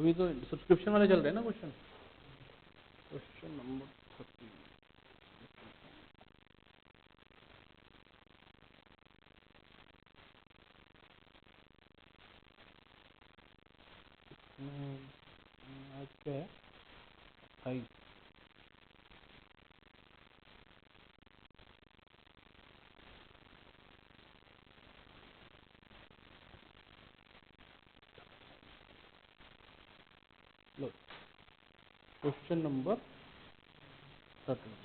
अभी तो सब्सक्रिप्शन वाले चल रहे हैं ना क्वेश्चन। Question number 30। आज क्या है? 28। लो, क्वेश्चन नंबर 30।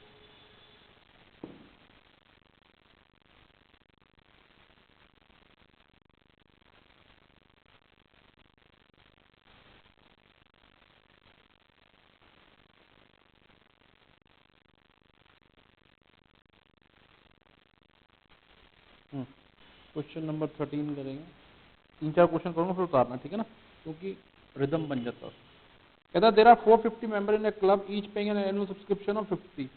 क्वेश्चन नंबर 13 करेंगे। 3-4 क्वेश्चन करूँगा फिर उतारना, ठीक है ना, क्योंकि रिदम बन जाता है। कहता there are 450 member in a club, each paying an annual subscription of 50।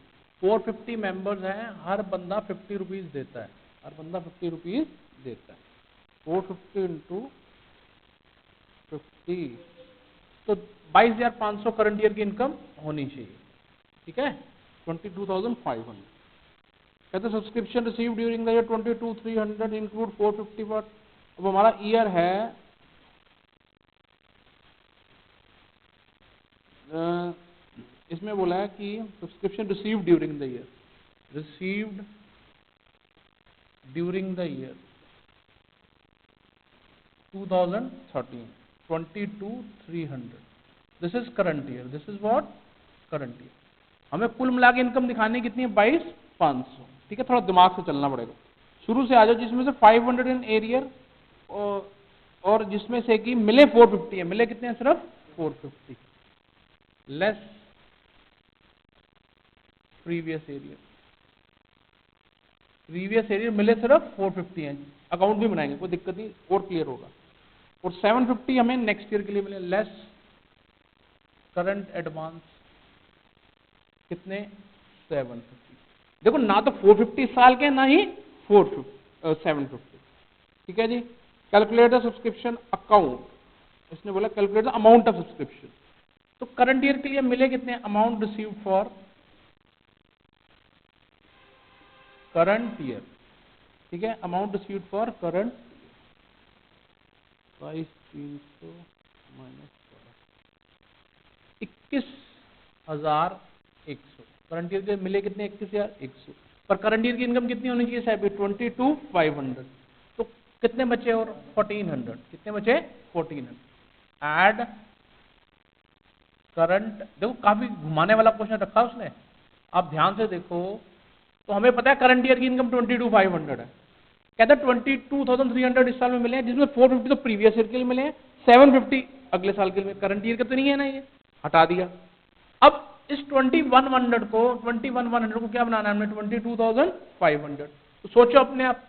450 members हैं, हर बंदा 50 रुपीज देता है, हर बंदा 50 रुपीज देता है। 450 इंटू 50 तो 22,500 करंट ईयर की इनकम होनी चाहिए, ठीक है, 22,500। कहते subscription receive during the year 22,300 include 450 पर। अब हमारा ईयर है इसमें बोला है कि subscription received during the year, received during the year 2013, 22,300। This is current year, this is what current year. हमें कुल मिला के इनकम दिखानी कितनी है? 22,500, ठीक है। थोड़ा दिमाग से चलना पड़ेगा। शुरू से आ जाओ, जिसमें से 500 इन एरियर और जिसमें से कि मिले 450 है। मिले कितने हैं? सिर्फ 450 less previous arrear. Previous arrear मिले सिर्फ 450 हैं। अकाउंट भी बनाएंगे, कोई दिक्कत नहीं, और क्लियर होगा। और 750 हमें नेक्स्ट ईयर के लिए मिले, लेस करंट एडवांस कितने? 750। देखो ना तो 450 साल के, ना ही 750, ठीक है जी। कैलकुलेट द सब्सक्रिप्शन अकाउंट, इसने बोला calculate the amount of subscription. तो करंट ईयर के लिए मिले कितने? Amount received for current year, ठीक है, amount received for current 22,300 minus 21,100। Current year के मिले कितने? 21,100। पर करंट ईयर की इनकम कितनी होनी चाहिए साहब? 22,500। तो कितने बचे? और 1,400। कितने बचे? 1,400। एड करंट, देखो काफी घुमाने वाला क्वेश्चन रखा उसने, आप ध्यान से देखो। तो हमें पता है करंट ईयर की इनकम 22,500 है। कहता है 22,300 इस साल में मिले हैं, जिसमें 450 तो प्रीवियस ईयर के लिए मिले हैं, 750 अगले साल के लिए। करंट ईयर का तो नहीं है ना, ये हटा दिया। अब इस 21,100 को क्या बनाना है हमने? 22,500। तो सोचो अपने आप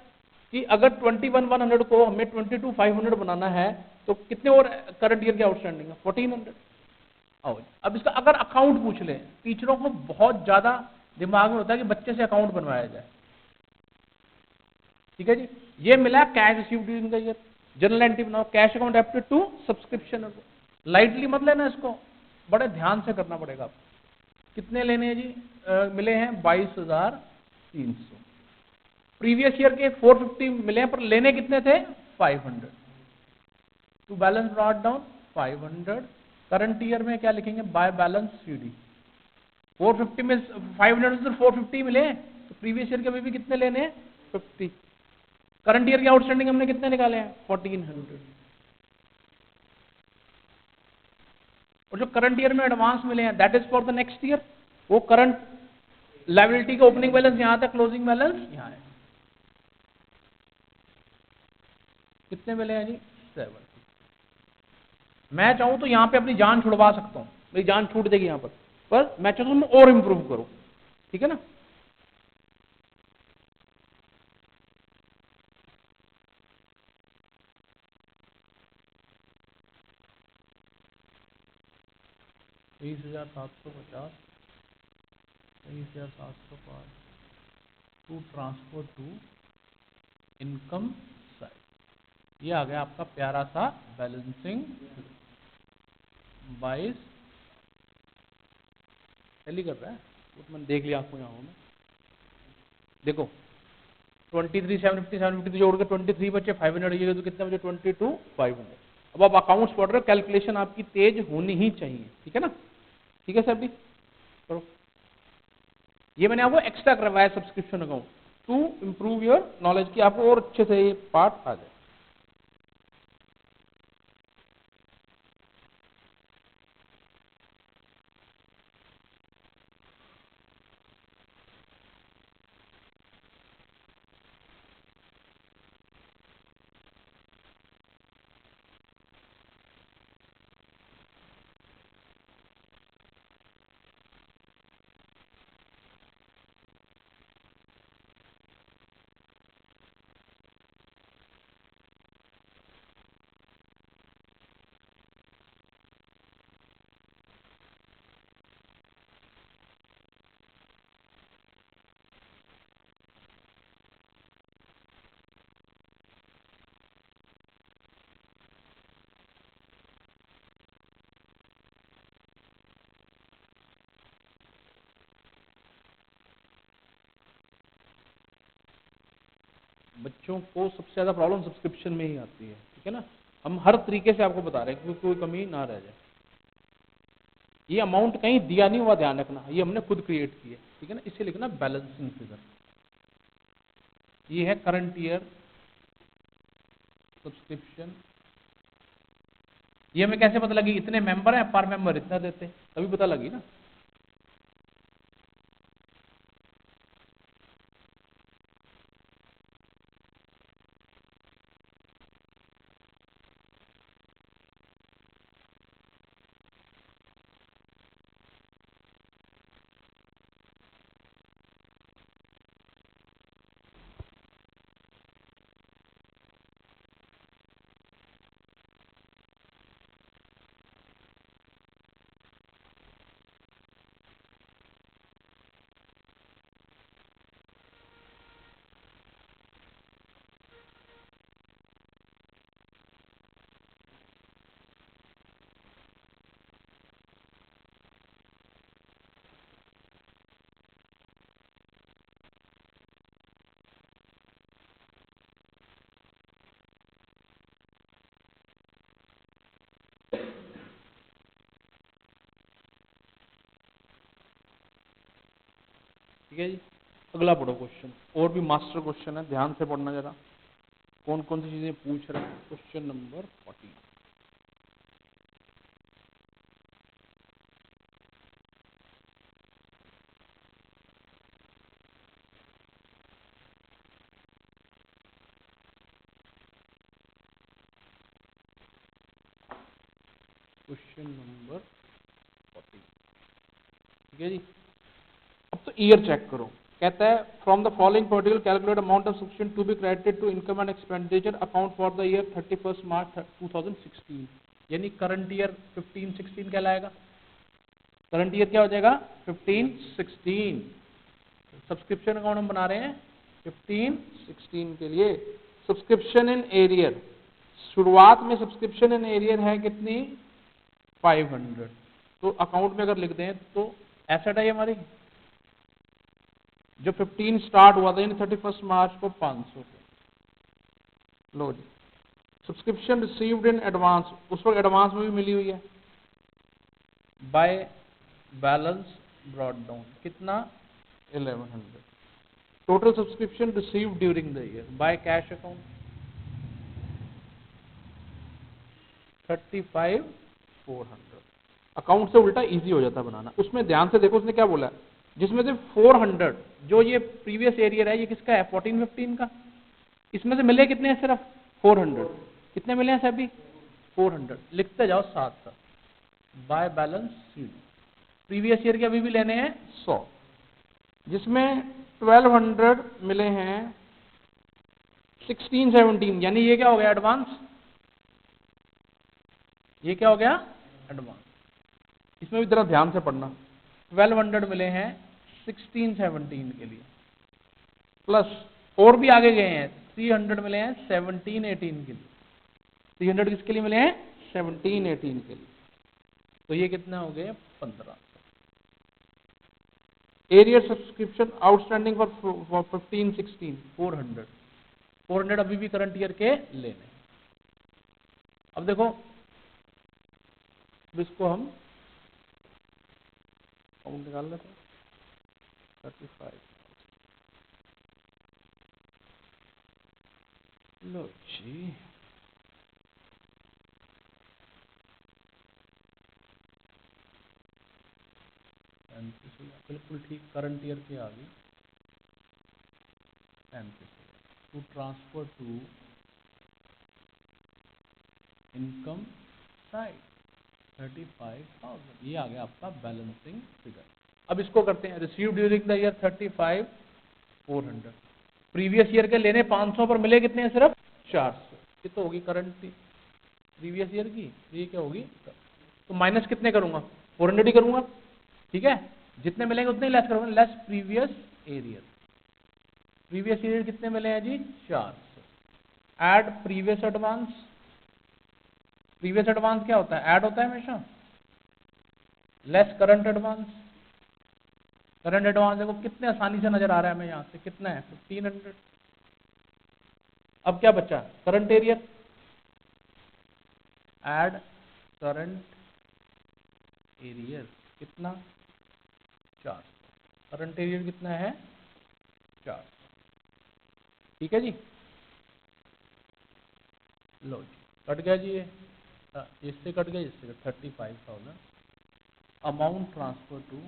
कि अगर 21,100 को हमें 22,500 बनाना है तो कितने और करंट ईयर के आउटस्टैंडिंग है? 1,400। आओ, अब इसका अगर अकाउंट पूछ ले, टीचरों को बहुत ज्यादा दिमाग में होता है कि बच्चे से अकाउंट बनवाया जाए, ठीक है जी। ये मिला cash received during the year, general entry बनाओ, कैश अकाउंट एप्टेड टू सब्सक्रिप्शन। लाइटली मत लेना इसको, बड़े ध्यान से करना पड़ेगा आपको। कितने लेने हैं जी? मिले हैं 22,300। प्रीवियस ईयर के 450 मिले हैं, पर लेने कितने थे? 500। To balance brought down 500। Current year में क्या लिखेंगे? By balance CD. 450 में 500 से 450 मिले, तो प्रीवियस ईयर के अभी भी कितने लेने हैं? 50। करंट ईयर के आउटस्टैंडिंग हमने कितने निकाले हैं? 1,400। और जो करंट ईयर में एडवांस मिले हैं that is for the next year. वो करंट लायबिलिटी का ओपनिंग बैलेंस यहां था, क्लोजिंग बैलेंस यहां है। कितने मिले हैं जी? 7। मैं चाहूं तो यहां पे अपनी जान छुड़वा सकता हूं, मेरी जान छूट देगी यहां पर मैं चाहता हूं मैं और इंप्रूव करूं, ठीक है ना। $20,750, 23,705 to transfer to income side. ये आ गया आपका प्यारा सा बैलेंसिंग। 22 टैली कर रहा है, वो तो मैंने देख लिया आपको यहाँ में। देखो 23 750 750 जोड़ के 23 बचे 500, ये तो कितने बचे 22 500। अब आप अकाउंट्स पढ़ रहे हो, कैलकुलेशन आपकी तेज होनी ही चाहिए, ठीक है ना? ठीक है सर भी करो। ये मैंने आपको एक्स्ट्रा करवाया subscription account to improve your knowledge, की आपको और अच्छे से ये पार्ट आ जाए। बच्चों को सबसे ज्यादा प्रॉब्लम सब्सक्रिप्शन में ही आती है, ठीक है ना? हम हर तरीके से आपको बता रहे हैं कि कोई कमी ना रह जाए। ये अमाउंट कहीं दिया नहीं हुआ, ध्यान रखना, ये हमने खुद क्रिएट की है, ठीक है ना? इसे लिखना बैलेंसिंग फिगर। ये है करंट ईयर सब्सक्रिप्शन। ये हमें कैसे पता लगी? इतने मेंबर हैं, पर मेंबर इतना देते, तभी पता लगी ना। ठीक है जी, अगला पढ़ो क्वेश्चन। और भी मास्टर क्वेश्चन है, ध्यान से पढ़ना जरा, कौन कौन सी चीजें पूछ रहे हैं। Question number 40। क्वेश्चन नंबर 40, ठीक है जी। अब तो ईयर चेक करो। कहता है from the following particular calculate amount of subscription to be credited to income and expenditure account for the year 31 March 2016। यानी करंट ईयर 15-16 कहलाएगा। करंट ईयर क्या हो जाएगा? 15-16। सब्सक्रिप्शन अकाउंट हम बना रहे हैं 15-16 के लिए। सब्सक्रिप्शन इन एरियर, शुरुआत में सब्सक्रिप्शन इन एरियर है कितनी? 500। तो अकाउंट में अगर लिख दें तो एसेट है हमारी, जो 15 स्टार्ट हुआ था यानी 31 मार्च को 500। लो जी, सब्सक्रिप्शन रिसीव्ड इन एडवांस, उस वक्त एडवांस में भी मिली हुई है। बाय बैलेंस ब्रॉट डाउन कितना? 1100। Total subscription received during the year by cash account 35,400। Account से उल्टा इजी हो जाता बनाना। उसमें ध्यान से देखो उसने क्या बोला, जिसमें से 400 जो ये प्रीवियस एरियर है, ये किसका है? 14-15 का। इसमें से मिले कितने हैं? सिर्फ 400। कितने मिले हैं सभी? 400। लिखते जाओ साथ साथ। By balance sheet previous year के अभी भी लेने हैं 100, जिसमें 1200 मिले हैं 16-17, यानी ये क्या हो गया? एडवांस। ये क्या हो गया? एडवांस। इसमें भी जरा ध्यान से पढ़ना। 1200 मिले हैं 16-17 के लिए, प्लस और भी आगे गए हैं 300 मिले हैं 17-18 के लिए। 300 किसके लिए मिले हैं? 17-18 के लिए। तो ये कितना हो गया 1500। एरियर सब्सक्रिप्शन आउटस्टैंडिंग फॉर 15-16 400 अभी भी करंट ईयर के लेने। अब देखो इसको हम अमाउंट निकाल लेते हैं 35। लो जी बिल्कुल ठीक करंट ईयर के आ गई 35 to transfer to income side 35,000। ये आ गया आपका बैलेंसिंग फिगर। अब इसको करते हैं receive during the year 35,400। Previous year के लेने 500 पर मिले कितने हैं सिर्फ 400। ये तो होगी करंट प्रीवियस ईयर की, ये क्या होगी तो माइनस कितने करूंगा 400 ही करूंगा, ठीक है। जितने मिलेंगे उतने ही लेस करूंगा, less previous arrear. Previous year कितने मिले हैं जी 400। Add previous advance. Previous advance क्या होता है ऐड होता है हमेशा, less current advance. Current advance देखो कितने आसानी से नजर आ रहा है हमें यहां से, कितना है 1500। अब क्या बचा current arrear, add current arrear कितना 400। करंट एरियर कितना है 400, ठीक है जी। लो जी कट गया जी ये, इससे कट गया इससे 35,000 amount transfer to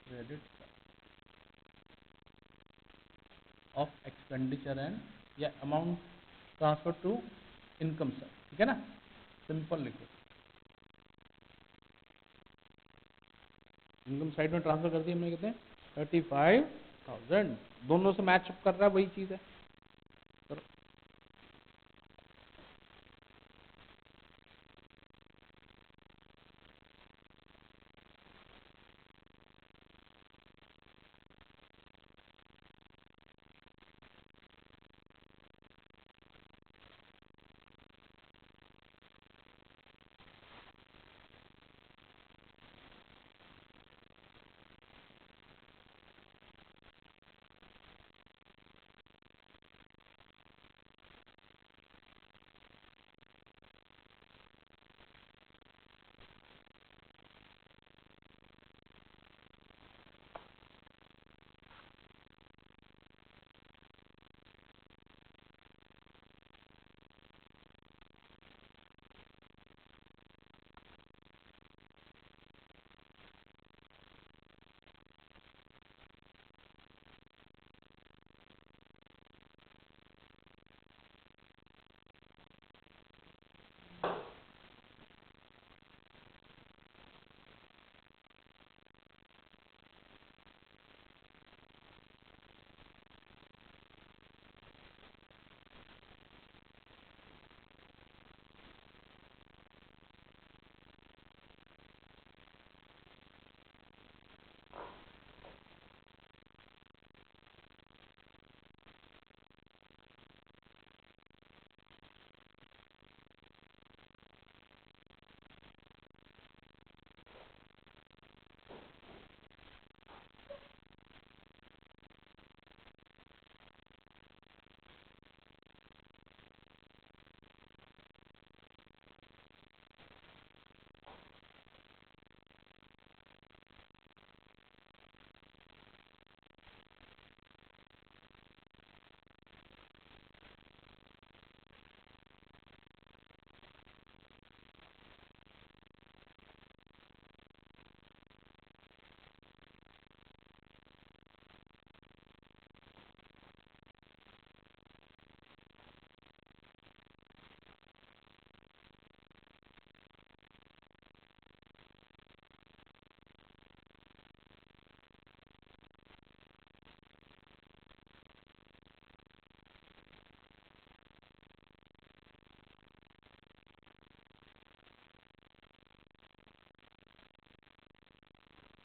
credit of expenditure and या amount transfer to income side, ठीक है ना। सिंपल लिखो इनकम साइड में ट्रांसफर कर दिया हमने कितने 35,000। दोनों से मैच अप कर रहा है वही चीज है।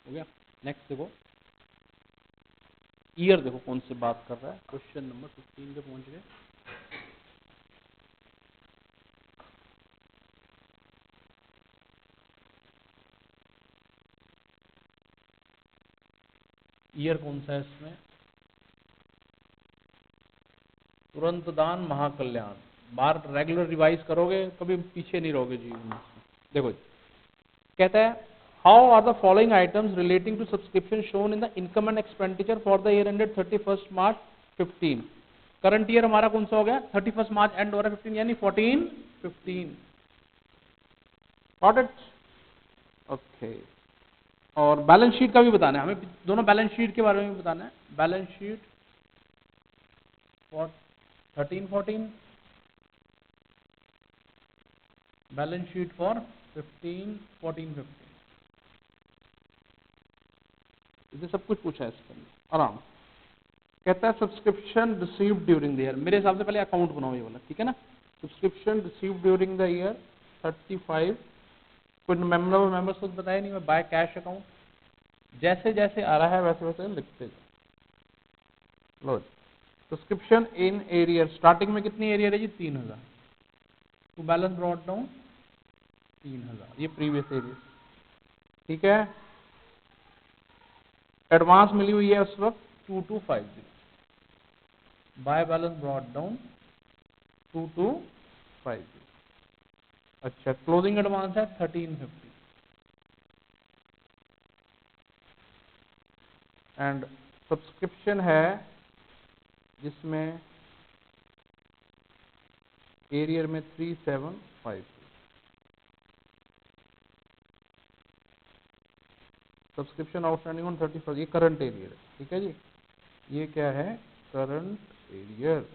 हो गया। नेक्स्ट देखो ईयर, देखो कौन से बात कर रहा है, क्वेश्चन नंबर 15 पे पहुंच गए। ईयर कौन सा है इसमें? तुरंत दान महाकल्याण। बार रेगुलर रिवाइज करोगे कभी पीछे नहीं रहोगे जीवन में। देखो जी, कहता है how are the following items relating to subscription shown in the income and expenditure for the year ended 31 March 15। Current year हमारा कौन सा हो गया? 31 मार्च एंड हो रहा है 15, यानी 14-15। Got it? ओके। और बैलेंस शीट का भी बताना है हमें, दोनों बैलेंस शीट के बारे में भी बताना है। Balance sheet for 13-14, balance sheet for 15-14-15। ये सब कुछ पूछा है इसके अंदर आराम। कहता है subscription received during the year. मेरे हिसाब से पहले अकाउंट बनाओ ये वाला, ठीक है ना। Subscription received during the year 35। कोई मेंबर्स को बताया नहीं, मैं बाय कैश अकाउंट। जैसे जैसे आ रहा है वैसे वैसे लिखते जाओ। लो, सब्सक्रिप्शन इन एरियर, स्टार्टिंग में कितनी एरियर है जी? 3000। तो बैलेंस ब्रॉट डाउन 3000, ये प्रीवियस एरियर, ठीक है। एडवांस मिली हुई है उस वक्त 2250। By balance brought down 2250। अच्छा, क्लोजिंग एडवांस है 1350 एंड सब्सक्रिप्शन है जिसमें एरियर में 3750। सब्सक्रिप्शन आउटस्टैंडिंग ऑन 31, ये करंट एरियर है, ठीक है जी। ये क्या है? Current arrear.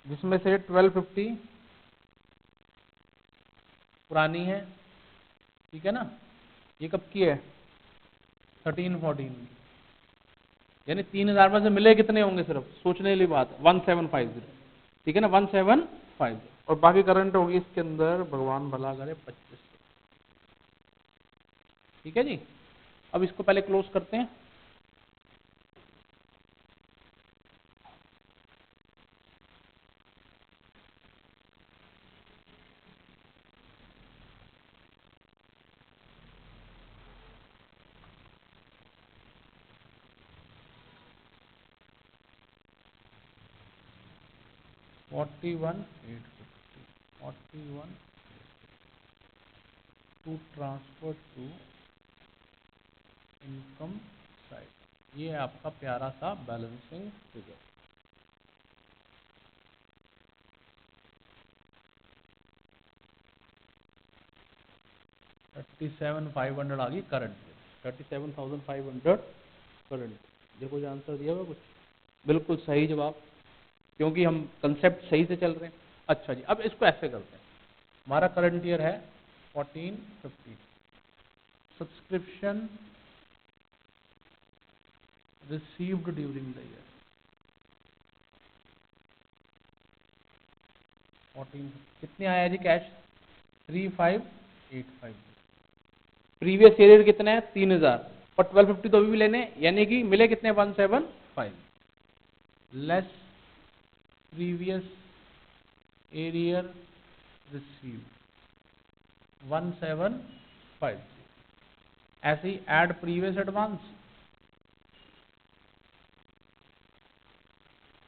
जिसमें से 1250 पुरानी है, ठीक है ना। ये कब की है? 13-14 की। यानी 3000 में से मिले कितने होंगे? सिर्फ सोचने वाली बात है, 1750, ठीक है ना, 1750। और बाकी करंट होगी इसके अंदर, भगवान भला करे, 25। ठीक है जी। अब इसको पहले क्लोज करते हैं। Forty one to transfer to income side. ये है आपका प्यारा सा बैलेंसिंग फिगर। $37,500 आ गई करंट। 37,500 करंट। देखो जो आंसर दिया हुआ कुछ बिल्कुल सही जवाब, क्योंकि हम कंसेप्ट सही से चल रहे हैं। अच्छा जी, अब इसको ऐसे करते हैं। हमारा करंट ईयर है 1450। Subscription received during the year 14। कितने आया जी कैश? 3585। प्रीवियस ईयर कितना है? 3000। और 1250 तो अभी भी लेने, यानी कि मिले कितने? 175 लेस प्रीवियस एरियर रिसीव 1750। ऐसे ही add previous advance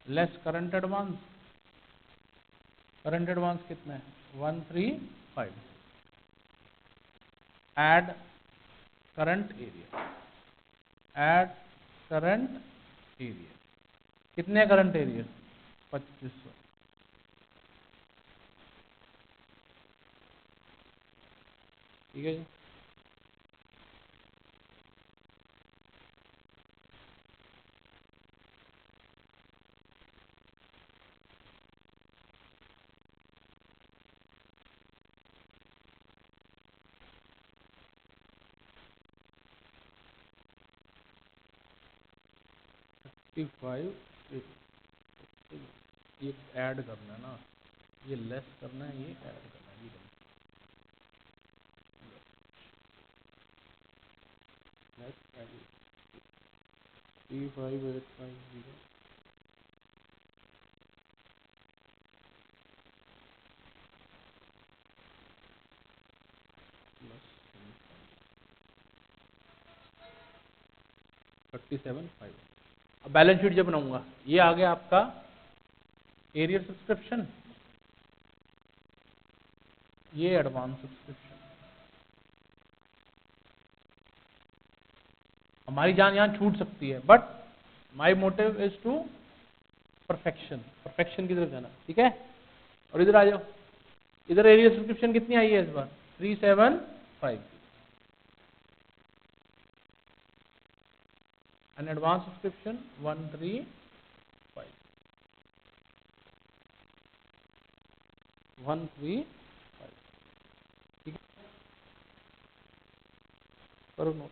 less current advance. Current advance कितना है? 135। Add current area, add current area. कितने करंट एरिया? 2500। ठीक है जी। ये ऐड करना है ना, ये लेस करना है, ये ऐड करना है, ये लेस 35850। 37,500। अब बैलेंस शीट जब बनाऊंगा, ये आ गया आपका एरियर सब्सक्रिप्शन, ये एडवांस सब्सक्रिप्शन। हमारी जान यहाँ छूट सकती है, but my motive is to perfection, perfection की तरफ जाना, ठीक है। और इधर आ जाओ, इधर एरियर सब्सक्रिप्शन कितनी आई है इस बार? 375। And advance subscription 135। 135, ठीक है, करो नोट।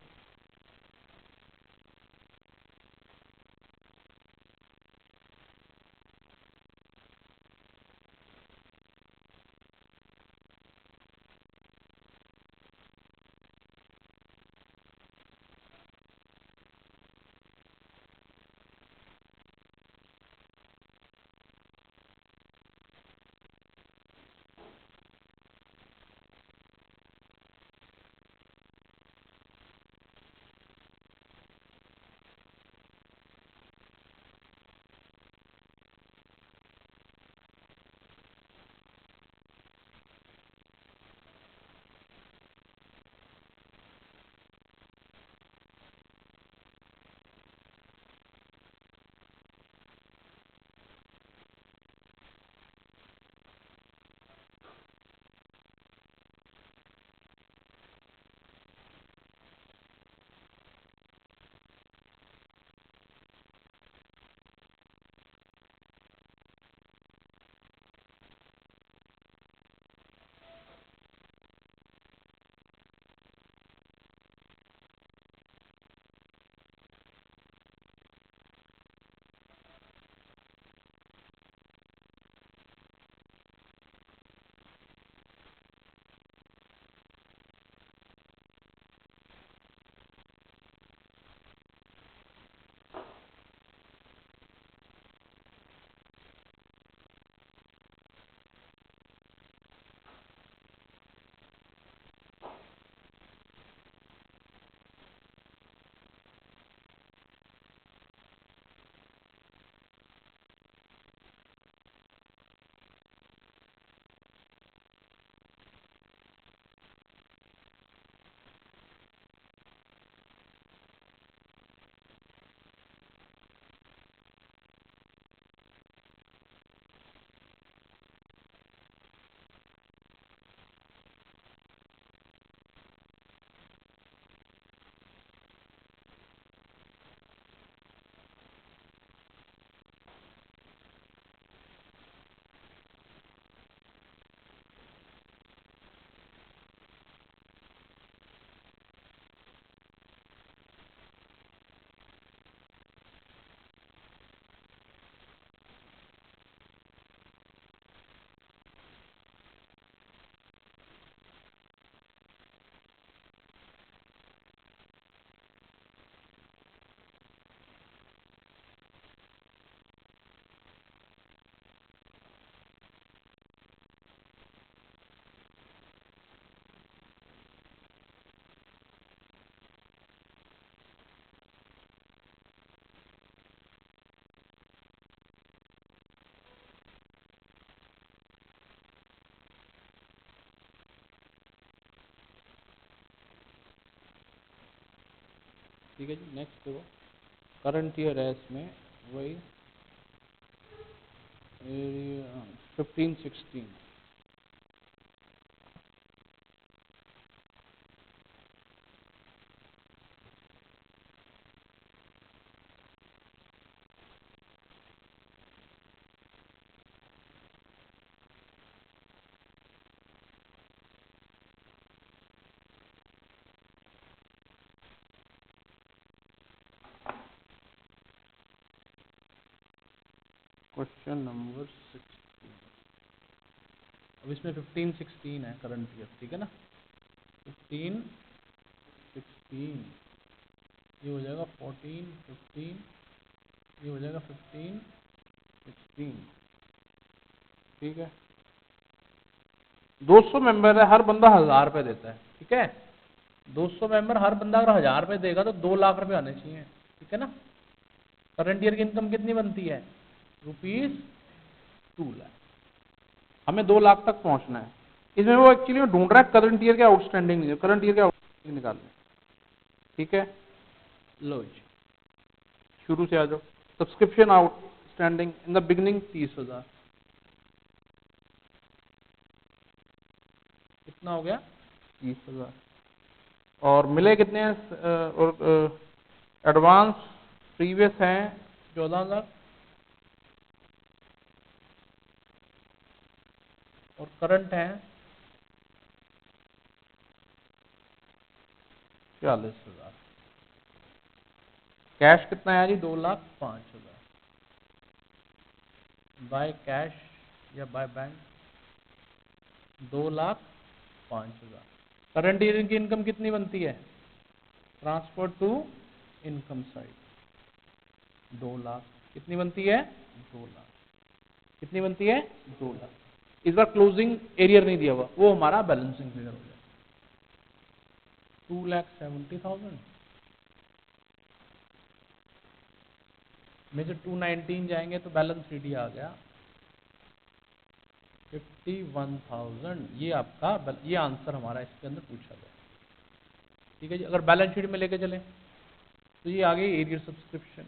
ठीक है जी, नेक्स्ट देखो, करंट ईयर है इसमें वही 15-16। Question number 16। अब इसमें 15-16 है करंट ईयर, ठीक है ना। 15-16, ये हो जाएगा 14-15, ये हो जाएगा 15-16, ठीक है। 200 मेंबर है, हर बंदा 1000 रुपये देता है, ठीक है। 200 मेंबर, हर बंदा अगर 1000 रुपये देगा तो 2 लाख रुपए आने चाहिए, ठीक है ना। करंट ईयर की इनकम कितनी बनती है? ₹2 लाख। हमें 2 लाख तक पहुंचना है। इसमें वो एक्चुअली ढूंढ रहा है करंट ईयर के आउटस्टैंडिंग, करंट ईयर के आउटस्टैंडिंग निकालने, ठीक है। लो जी, शुरू से आ जाओ। Subscription outstanding in the beginning 30,000, कितना हो गया? 30,000। और मिले कितने हैं? और एडवांस प्रीवियस हैं 14,00,000 और करंट हैं 40,000। कैश कितना है जी? 2,05,000 बाय कैश या बाय बैंक, 2,05,000। करंट ईयर की इनकम कितनी बनती है? Transfer to income side 2 lakh, कितनी बनती है? 2 लाख। कितनी बनती है? 2 लाख। इस बार क्लोजिंग एरियर नहीं दिया हुआ, वो हमारा बैलेंसिंग फिगर हो गया 2,70,000 में से 219 जाएंगे तो बैलेंस शीट आ गया 51,000। ये आपका, ये आंसर हमारा इसके अंदर पूछा गया, ठीक है जी। अगर बैलेंस शीट में लेके चले तो ये आ गई एरियर सब्सक्रिप्शन,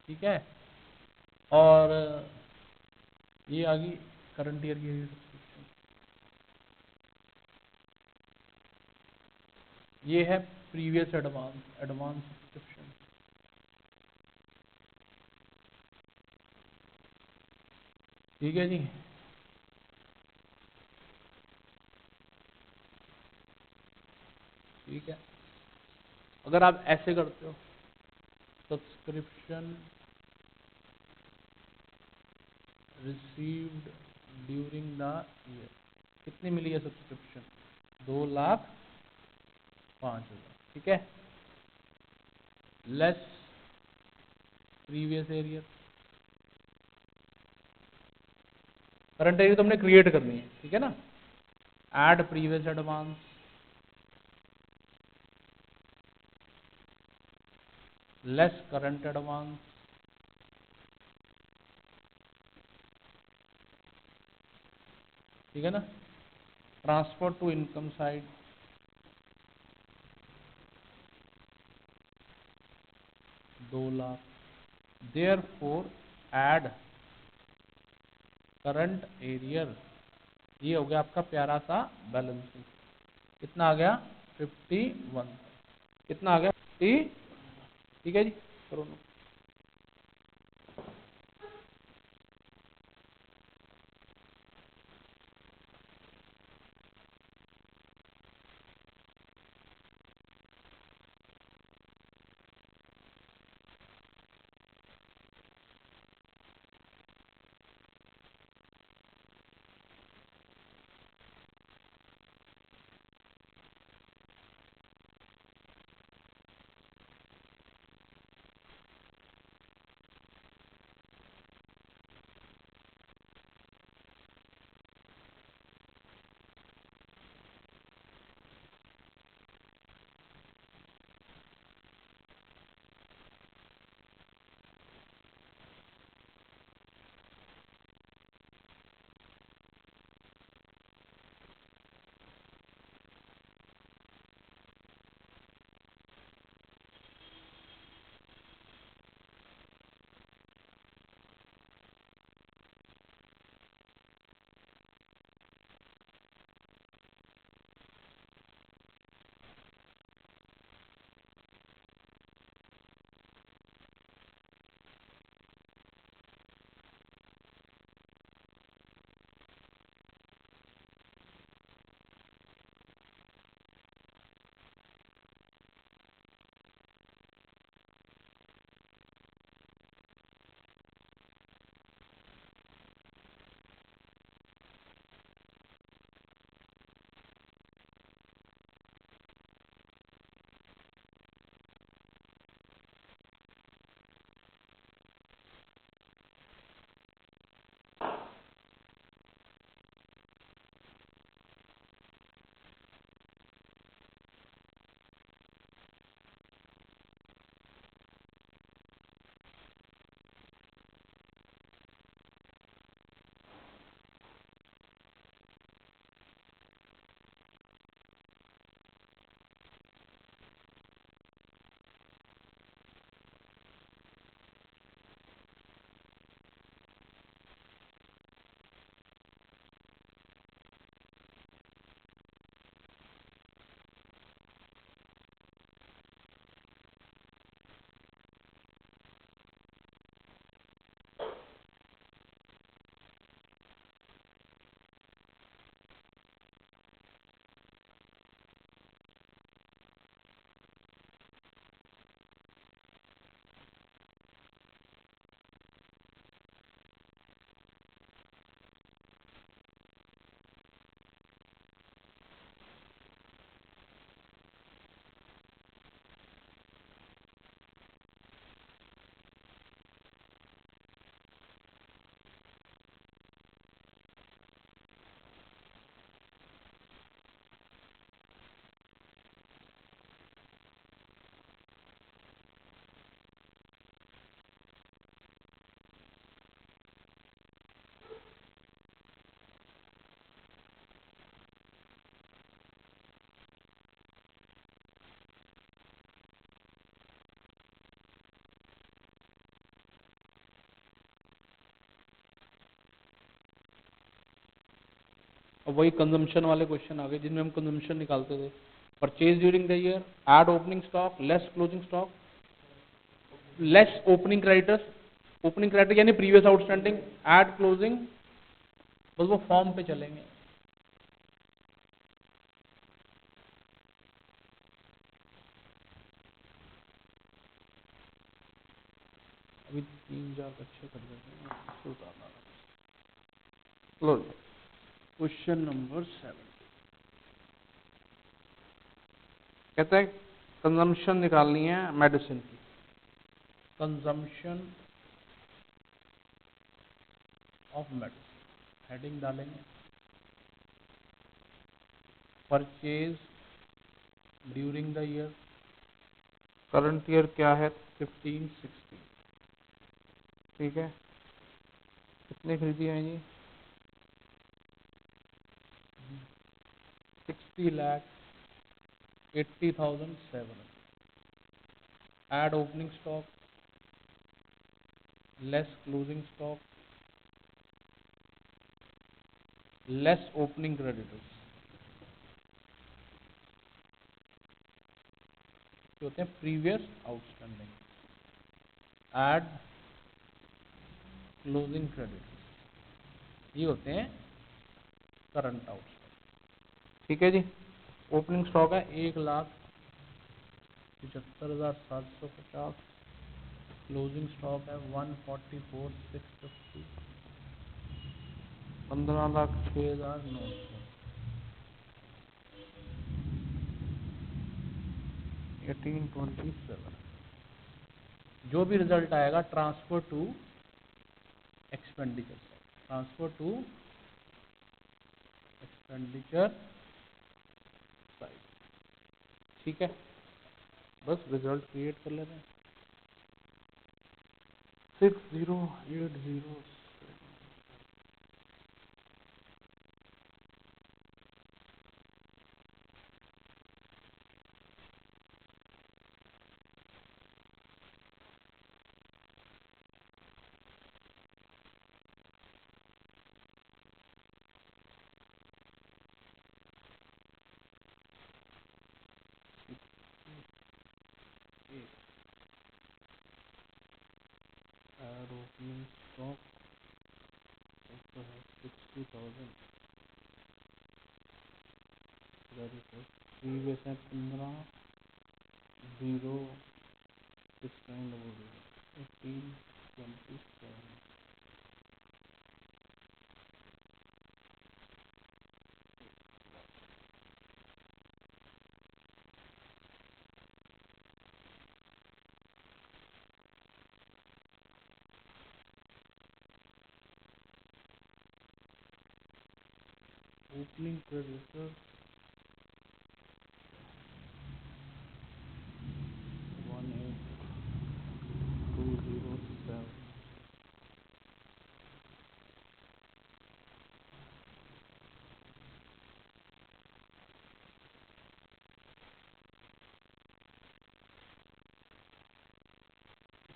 ठीक है। और ये आ गई करंट ईयर की एरियर सब्सक्रिप्शन, ये है प्रीवियस एडवांस, एडवांस सब्सक्रिप्शन, ठीक है जी। ठीक है, अगर आप ऐसे करते हो subscription received during the year, कितनी मिली है सब्सक्रिप्शन? 2,05,000, ठीक है। Less previous arrear, current arrear तो हमने क्रिएट करनी है, ठीक है ना। Add previous advance less current advance, ठीक है ना। Transfer to income side 2 lakh, therefore add current arrear, ये हो गया आपका प्यारा सा बैलेंसिंग। कितना आ गया? 51। कितना आ गया? 50, ठीक है जी। करो नो। अब वही कंजम्पशन वाले क्वेश्चन आ गए जिनमें हम कंजम्पशन निकालते थे। Purchase during the year, add opening stock, less closing stock, less opening creditors, opening creditor यानी प्रीवियस आउटस्टैंडिंग, ऐड क्लोजिंग, बस वो फॉर्म पे चलेंगे। अभी 3-4 अच्छे कर देते हैं, इसको उतारना। क्वेश्चन नंबर 7 कहते हैं कंजम्पशन निकालनी है मेडिसिन की। कंजम्पशन ऑफ मेडिसिन हेडिंग डालेंगे, purchase during the year, current year क्या है 15-16, ठीक है। कितने खरीदी है जी 60,80,700, add opening stock, less closing stock, less opening creditors, जो होते हैं previous outstanding, add closing creditors, ये होते हैं करंट आउटस्टैंडिंग, ठीक है जी। ओपनिंग स्टॉक है 1,75,750, क्लोजिंग स्टॉक है 144,650, 15,06,900, 1827। जो भी रिजल्ट आएगा transfer to expenditure, transfer to expenditure side, ठीक है। बस रिजल्ट क्रिएट कर लेते हैं 6080। ऐड ओपनिंग स्टॉक 60,000, प्रीवियस है 15, 0, 1827। ओपनिंग क्रेडिटर 18207,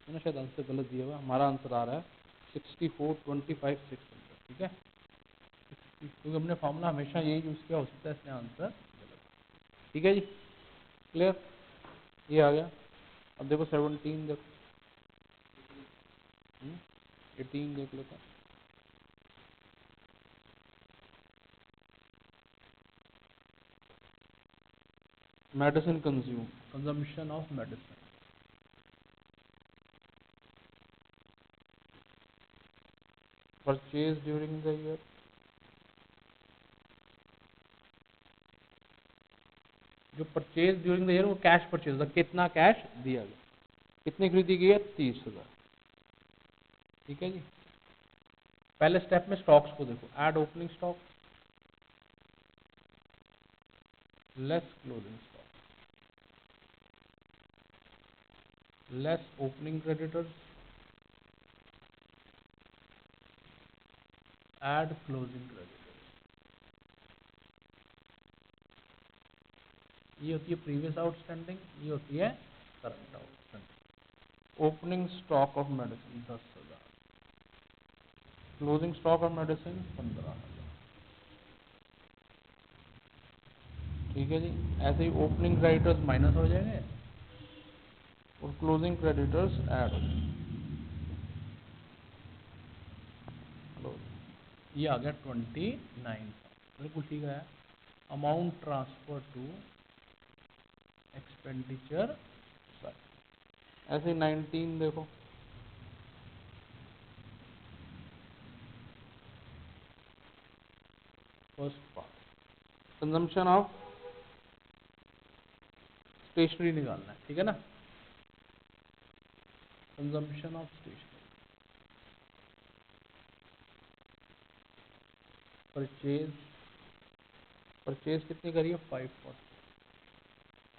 मैंने शायद आंसर गलत दिया हुआ, हमारा आंसर आ रहा है 64,25,600, ठीक है। क्योंकि हमने फॉर्मूला हमेशा यही यूज किया, हो सकता है इसमें आंसर गलत, ठीक है जी। क्लियर, ये आ गया। अब देखो 17 देखो, 18 देख लेते हैं। Medicine consume, consumption of medicine, purchase during the year, जो परचेज ड्यूरिंग द ईयर वो कैश परचेज था, कितना कैश दिया गया, कितनी खरीदी गई है 30,000, ठीक है जी। पहले स्टेप में स्टॉक्स को देखो, add opening stock, less closing stock, less opening creditors, add closing creditors, ये होती है प्रीवियस आउटस्टैंडिंग, ये होती है current outstanding. Opening stock of medicine 10,000, closing stock of medicine 15,000, ठीक है जी। ऐसे ही ओपनिंग क्रेडिटर्स माइनस हो जाएंगे और क्लोजिंग क्रेडिटर्स ऐड हो जाएंगे। ये आ गया 29, बिल्कुल ठीक है। Amount transfer to expenditure side. ऐसे 19 देखो, first part consumption of stationery निकालना है, ठीक है ना। Consumption of stationery, purchase, purchase कितनी करिए 540,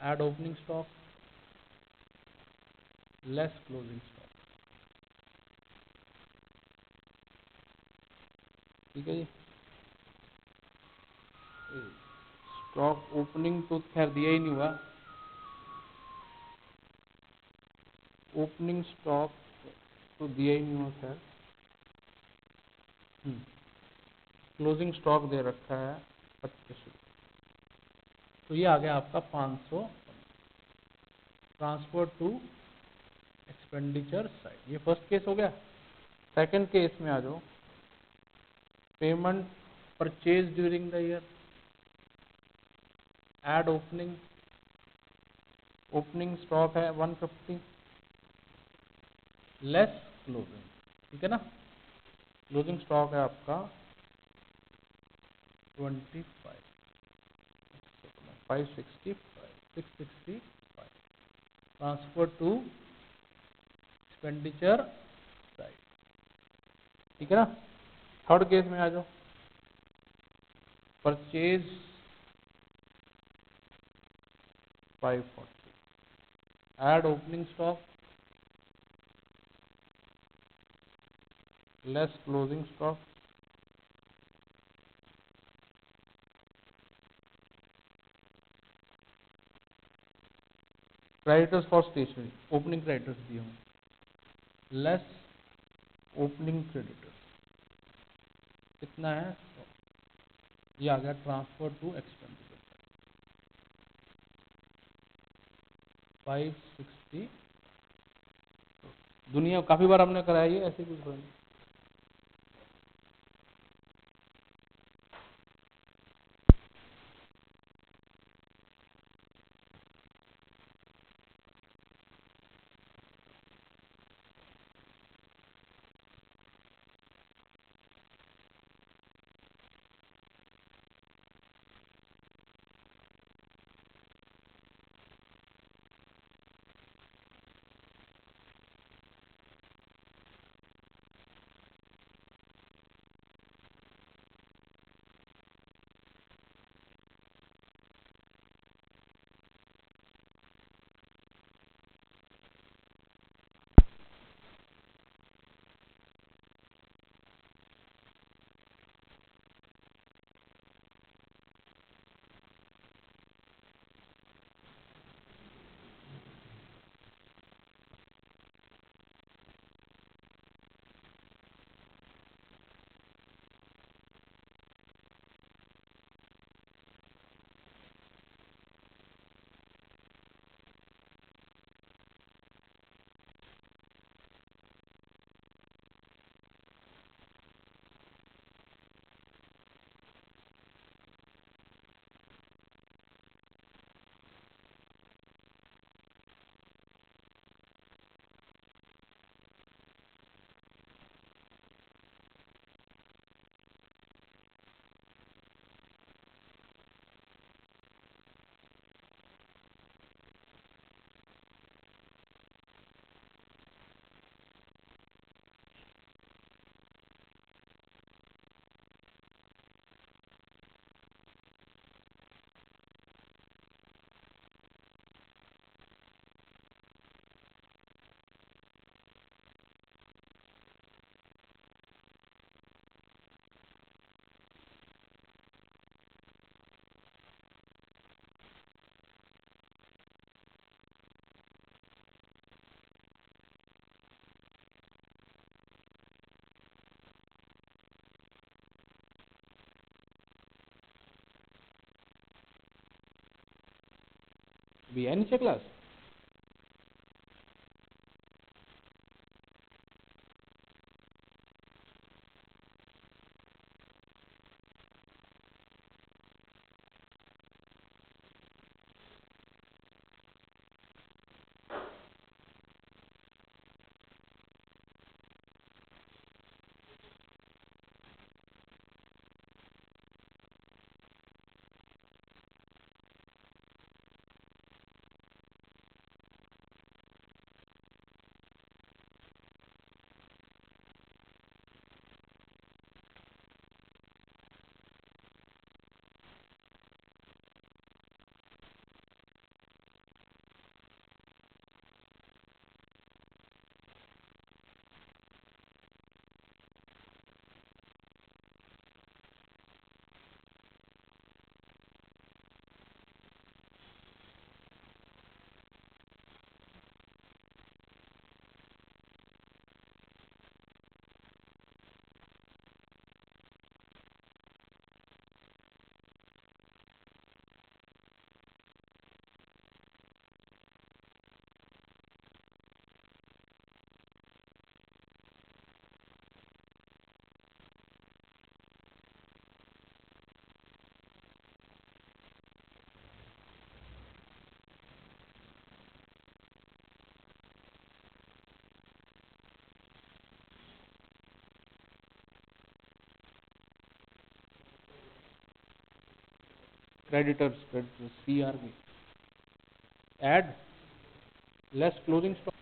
add opening stock less closing stock, ठीक है जी। स्टॉक ओपनिंग तो खैर दिया ही नहीं हुआ, ओपनिंग स्टॉक तो दिया ही नहीं हुआ खैर। क्लोजिंग स्टॉक दे रखा है 25, तो ये आ गया आपका 500। ट्रांसफर टू एक्सपेंडिचर साइड, ये फर्स्ट केस हो गया। सेकंड केस में आ जाओ, payment purchase during the year, add opening, opening stock है 150 लेस क्लोजिंग, ठीक है ना। क्लोजिंग स्टॉक है आपका 25, 565, 665, ट्रांसफर टू एक्सपेंडिचर साइड, ठीक है ना। थर्ड केस में आ जाओ, purchase 540, add opening stock less closing stock, creditors for stationery, opening creditors दिए होंगे लेस ओपनिंग क्रेडिटर्स कितना है 100, ये आ गया ट्रांसफर टू एक्सपेंडिचर 560। दुनिया काफी बार हमने कराया ये, ऐसे कुछ नहीं। भी है नीचे class. Creditors CRV, add less closing stock।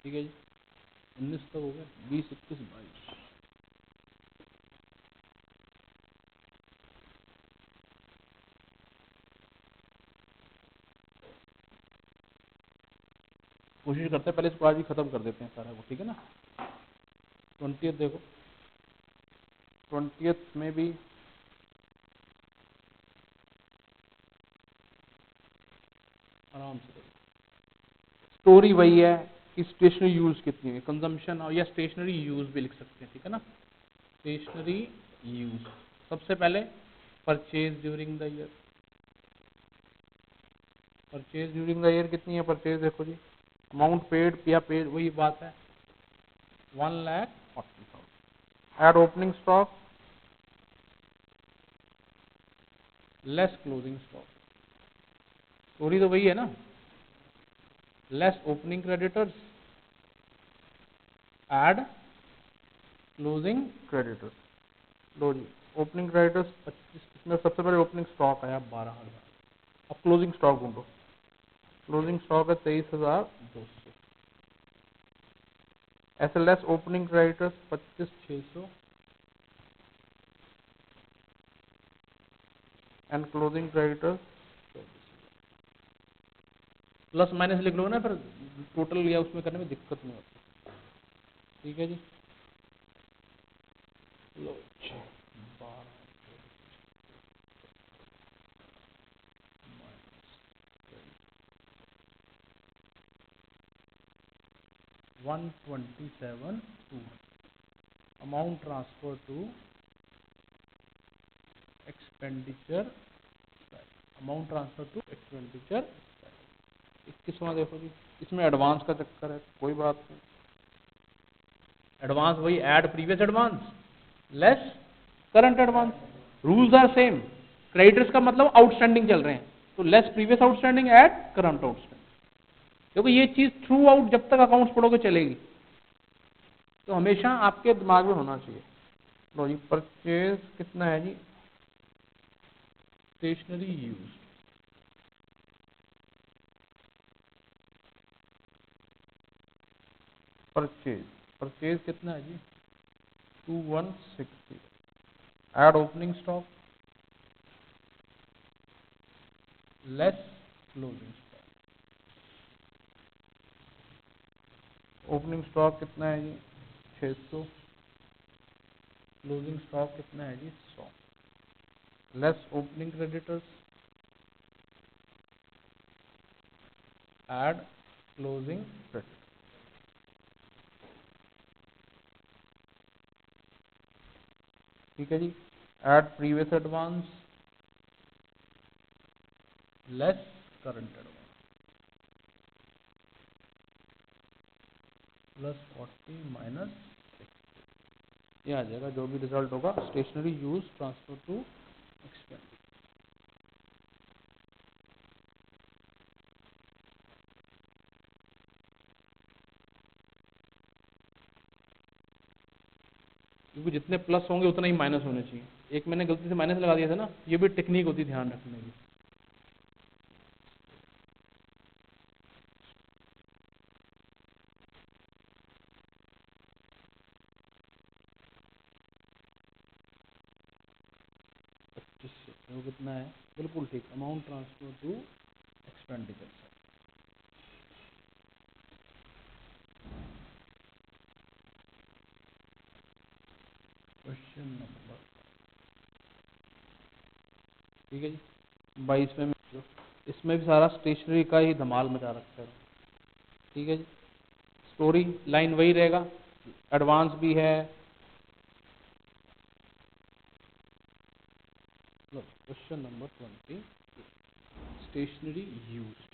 ठीक है जी, 19 तक हो गया, 20, 21, 22। कोशिश करते हैं पहले इसको आज ही खत्म कर देते हैं सारा वो, ठीक है ना। 20th देखो, 20th में भी आराम से स्टोरी वही है कि स्टेशनरी यूज कितनी है, कंजम्पशन और या स्टेशनरी यूज भी लिख सकते हैं, ठीक है ना। स्टेशनरी यूज सबसे पहले purchase during the year, purchase during the year कितनी है परचेज, देखो जी अमाउंट पेड या पेड वही बात है 1,40,000। Add opening stock less closing stock, story तो वही है ना, less opening creditors add closing creditors. लो जी ओपनिंग क्रेडिटर्स 25, इसमें सबसे पहले ओपनिंग स्टॉक आया 12,000। अब क्लोजिंग स्टॉक ढूंढो, क्लोजिंग स्टॉक है 23,200। SLS opening creditors 25,600 and closing creditors plus minus लिख लो ना, फिर टोटल या उसमें करने में दिक्कत नहीं होती, ठीक है जी। लो 127 amount transfer to expenditure, amount transfer to expenditure. 21वां देखो जी, इसमें एडवांस का चक्कर है, कोई बात नहीं, एडवांस वही add previous advance less current advance, rules are same. Creditors का मतलब आउटस्टैंडिंग चल रहे हैं, तो less previous outstanding add current outstanding. क्योंकि ये चीज थ्रू आउट जब तक अकाउंट्स पढ़ोगे चलेगी, तो हमेशा आपके दिमाग में होना चाहिए। लो जी परचेज कितना है जी, स्टेशनरी यूज परचेज, परचेज कितना है जी 2160। Add opening stock less closing stock, opening stock कितना है जी 600, क्लोजिंग स्टॉक कितना है जी 100, less opening creditors add closing credit, ठीक है जी। Add previous advance less current advance plus 40 minus 60, ये आ जाएगा जो भी रिजल्ट होगा stationery use transfer to expense. क्योंकि जितने प्लस होंगे उतना ही माइनस होने चाहिए। एक मैंने गलती से माइनस लगा दिया था ना, ये भी टेक्निक होती है ध्यान रखने की। वो कितना है बिल्कुल ठीक, amount transfer to expenditure. Question number, ठीक है जी 22 में इसमें भी सारा स्टेशनरी का ही धमाल मचा रखा है, ठीक है जी। स्टोरी लाइन वही रहेगा, एडवांस भी है। Question number 20, stationery used,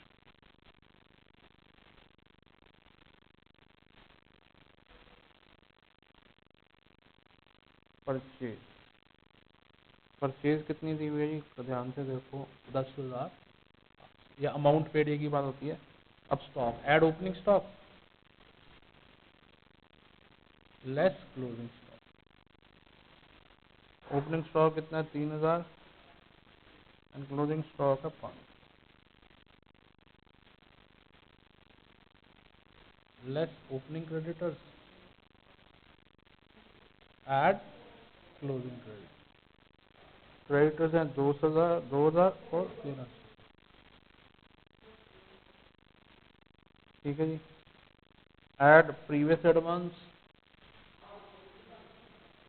purchase, purchase कितनी दी हुई है जी, तो ध्यान से देखो 10,000, या अमाउंट पेड एक ही बात होती है। अब stock, add opening stock less closing stock, opening stock कितना है 3,000 एंड क्लोजिंग स्टॉक है 5, less opening creditors add closing credit, creditors हैं 2,000 और 1300, ठीक है जी। ऐड प्रीवियस एडवांस,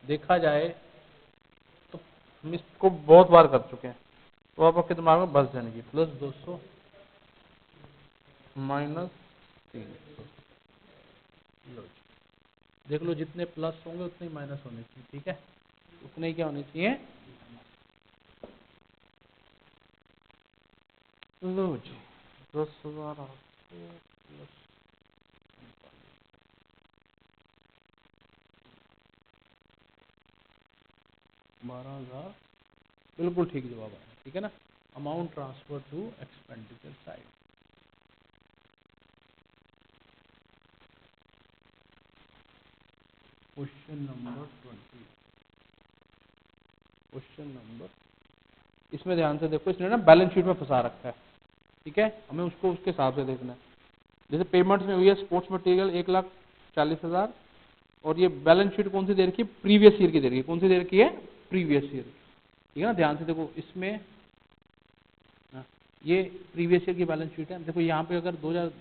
देखा जाए तो हम इसको बहुत बार कर चुके हैं, तो आप आपके दिमाग में बस जाने की, प्लस 200 माइनस 300, लो जी। देख लो जितने प्लस होंगे उतने ही माइनस होने चाहिए, ठीक है, उतने ही क्या होने चाहिए, लो जी 10,000 प्लस 12,000, बिल्कुल ठीक जवाब आया, ठीक है ना। Amount transfer to expenditure side. Question number 20, question number, इसमें ध्यान से देखो, इसने ना बैलेंस शीट में फंसा रखा है, ठीक है, हमें उसको उसके हिसाब से देखना है। जैसे पेमेंट्स में हुई है स्पोर्ट्स मटेरियल 1,40,000, और ये बैलेंस शीट कौन सी दे रखी है, प्रीवियस ईयर की दे रखी है, कौन सी दे रखी है, प्रीवियस ईयर, ठीक है ना। ध्यान से देखो इसमें, हाँ, ये प्रीवियस ईयर की बैलेंस शीट है। देखो यहाँ पे अगर 2000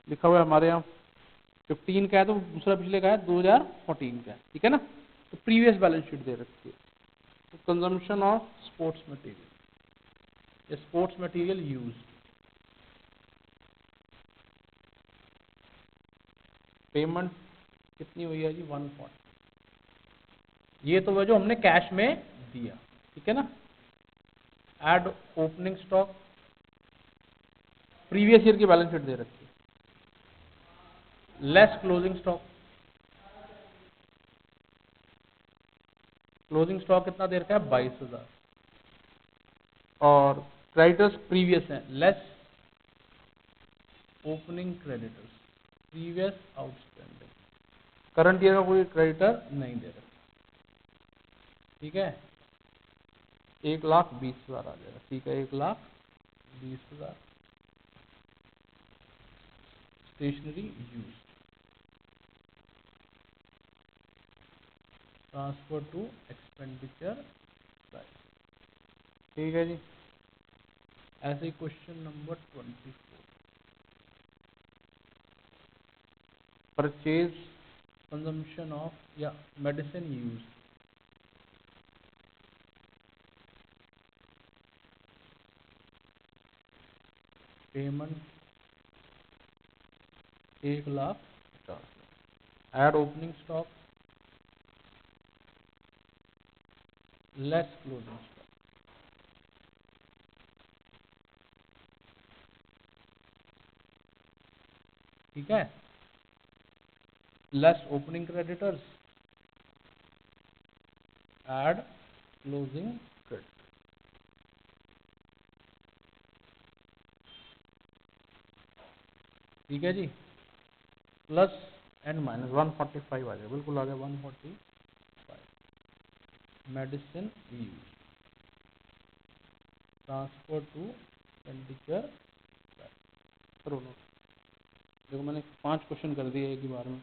लिखा हुआ है, हमारे यहाँ 15 का है, तो दूसरा पिछले का है 2014 का है, ठीक है ना। तो प्रीवियस बैलेंस शीट दे रखी है। तो consumption of sports material, sports material use, payment कितनी हुई है जी 140, ये तो वह जो हमने कैश में दिया, ठीक है ना। Add opening stock, previous year की बैलेंस शीट दे रखी है, less closing stock, closing stock कितना दे रखा है 22,000, और क्रेडिटर्स प्रीवियस है, less opening creditors, previous outstanding, current year का कोई क्रेडिटर नहीं दे रहा, ठीक है। 1,20,000 आ जाएगा, ठीक है, 1,20,000 stationery use, transfer to expenditure side. ठीक है जी। ऐसे question number 24, purchase consumption of या medicine use, payment 1,50,000, add opening stock, less closing stock. ठीक है, less opening creditors, add closing credit. ठीक है जी, प्लस एंड माइनस 145 आ गया, बिल्कुल आ गया 145। Medicine use, transfer to expenditure. करो नोट। देखो मैंने 5 क्वेश्चन कर दिए एक ही बार में।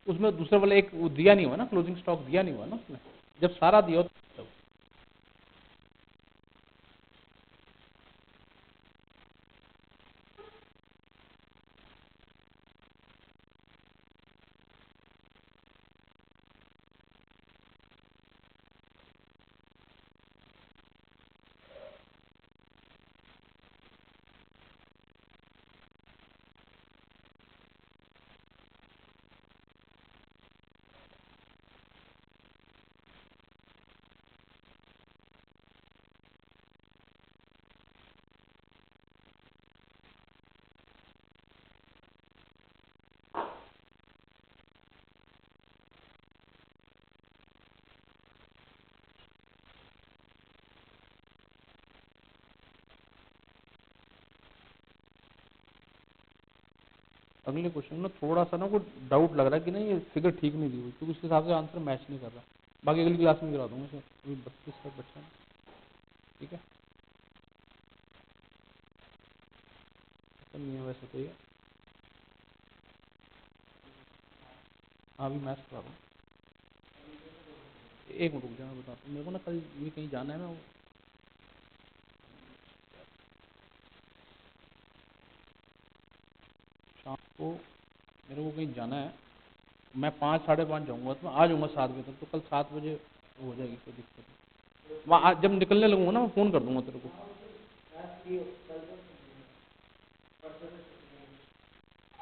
उसमें दूसरे वाले एक वो दिया नहीं हुआ ना, क्लोजिंग स्टॉक दिया नहीं हुआ ना उसमें, जब सारा दिया हो तब। अगले क्वेश्चन में थोड़ा सा ना को डाउट लग रहा है कि नहीं ये फिगर ठीक नहीं दी हुई, क्योंकि उस हिसाब से आंसर मैच नहीं कर रहा। बाकी अगली क्लास में करा दूंगा सर, अभी 32 तक बच्चा है। ठीक है, नहीं है वैसे तो ये हाँ, अभी मैच करा रहा हूँ। एक मिनट रुक जाना, बताता हूँ। मेरे को ना कल भी कहीं जाना है, मैं शाम को मेरे को कहीं जाना है। मैं 5 साढ़े 5 जाऊँगा, तो मैं आ जाऊँगा 7 बजे तक। तो कल 7 बजे हो जाएगी, कोई दिक्कत नहीं। वहाँ जब निकलने लगूंगा ना, मैं फ़ोन कर दूंगा तेरे को।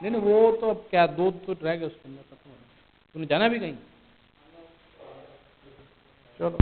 नहीं नहीं, वो तो अब क्या, 2 तो रह गए उसके अंदर, खत्म हो गया। तूने जाना भी कहीं? चलो।